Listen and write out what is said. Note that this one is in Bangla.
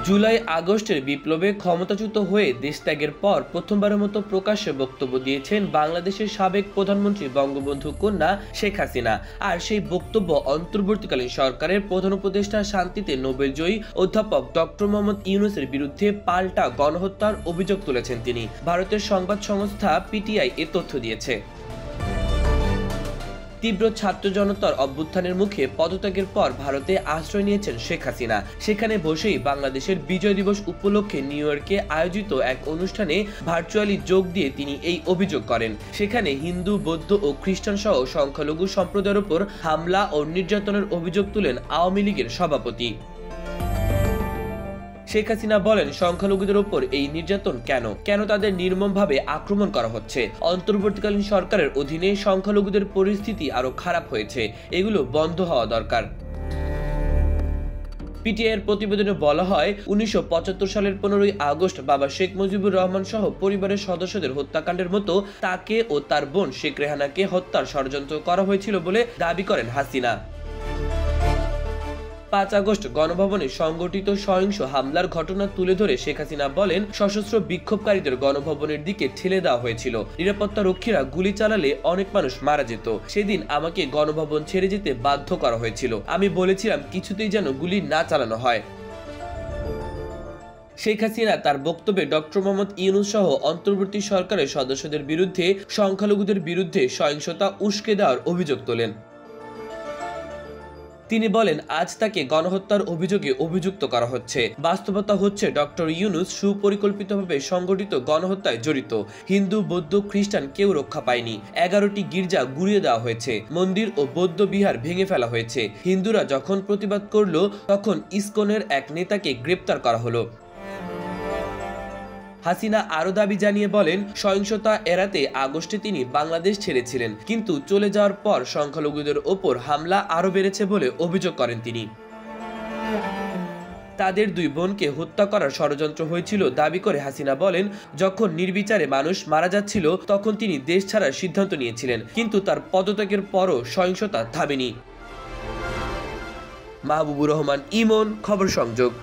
জুলাই আগস্টের বিপ্লবে ক্ষমতাচ্যুত হয়ে দেশত্যাগের পর প্রথমবারের মতো প্রকাশ্যে বক্তব্য দিয়েছেন বাংলাদেশের সাবেক প্রধানমন্ত্রী বঙ্গবন্ধু কন্যা শেখ হাসিনা। আর সেই বক্তব্য অন্তর্বর্তীকালীন সরকারের প্রধান উপদেষ্টা শান্তিতে নোবেলজয়ী অধ্যাপক ডক্টর মোহাম্মদ ইউনূসের বিরুদ্ধে পাল্টা গণহত্যার অভিযোগ তুলেছেন তিনি। ভারতের সংবাদ সংস্থা পিটিআই এ তথ্য দিয়েছে। তীব্র ছাত্র জনতার অভ্যুত্থানের মুখে পদত্যাগের পর ভারতে আশ্রয় নিয়েছেন শেখ হাসিনা। সেখানে বসেই বাংলাদেশের বিজয় দিবস উপলক্ষে নিউ ইয়র্কে আয়োজিত এক অনুষ্ঠানে ভার্চুয়ালি যোগ দিয়ে তিনি এই অভিযোগ করেন। সেখানে হিন্দু, বৌদ্ধ ও খ্রিস্টান সহ সংখ্যালঘু সম্প্রদায়ের উপর হামলা ও নির্যাতনের অভিযোগ তুলেন আওয়ামী লীগের সভাপতি। শেখ হাসিনা বলেন, সংখ্যালঘুদের উপর এই নির্যাতন কেন তাদের নির্মমভাবে আক্রমণ করা হচ্ছে। অন্তর্বর্তীকালীন সরকারের অধীনে সংখ্যালঘুদের পরিস্থিতি আরো খারাপ হয়েছে, এগুলো বন্ধ হওয়া দরকার। পিটিআই এর প্রতিবেদনে বলা হয়, 1975 সালের 15ই আগস্ট বাবা শেখ মুজিবুর রহমান সহ পরিবারের সদস্যদের হত্যাকাণ্ডের মতো তাকে ও তার বোন শেখ রেহানাকে হত্যার ষড়যন্ত্র করা হয়েছিল বলে দাবি করেন হাসিনা। 5 আগস্ট গণভবনে সংগঠিত সহিংস হামলার ঘটনা তুলে ধরে শেখ হাসিনা বলেন, সশস্ত্র বিক্ষোভকারীদের গণভবনের দিকে ঠেলে দেওয়া হয়েছিল। নিরাপত্তা রক্ষীরা গুলি চালালে অনেক মানুষ মারা যেত। সেদিন আমাকে গণভবন ছেড়ে যেতে বাধ্য করা হয়েছিল। আমি বলেছিলাম কিছুতেই যেন গুলি না চালানো হয়। শেখ হাসিনা তার বক্তব্যে ডক্টর মোহাম্মদ ইউনূস সহ অন্তর্বর্তী সরকারের সদস্যদের বিরুদ্ধে সংখ্যালঘুদের বিরুদ্ধে সহিংসতা উস্কে দেওয়ার অভিযোগ তোলেন। তিনি বলেন, আজ তাকে গণহত্যার অভিযোগে অভিযুক্ত করা হচ্ছে। বাস্তবতা হচ্ছে ডক্টর ইউনূস সুপরিকল্পিতভাবে সংগঠিত গণহত্যায় জড়িত। হিন্দু, বৌদ্ধ, খ্রিস্টান কেউ রক্ষা পায়নি। 11টি গির্জা গুঁড়িয়ে দেওয়া হয়েছে, মন্দির ও বৌদ্ধ বিহার ভেঙে ফেলা হয়েছে। হিন্দুরা যখন প্রতিবাদ করল তখন ইসকনের এক নেতাকে গ্রেপ্তার করা হলো। হাসিনা আরো দাবি জানিয়ে বলেন, সহিংসতা এড়াতে আগস্টে তিনি বাংলাদেশ ছেড়েছিলেন, কিন্তু চলে যাওয়ার পর সংখ্যালঘুদের ওপর হামলা আরো বেড়েছে বলে অভিযোগ করেন তিনি। তাদের 2 বোনকে হত্যা করার ষড়যন্ত্র হয়েছিল দাবি করে হাসিনা বলেন, যখন নির্বিচারে মানুষ মারা যাচ্ছিল তখন তিনি দেশ ছাড়ার সিদ্ধান্ত নিয়েছিলেন, কিন্তু তার পদত্যাগের পরও সহিংসতা থামেনি। মাহবুবুর রহমান ইমন, খবর সংযোগ।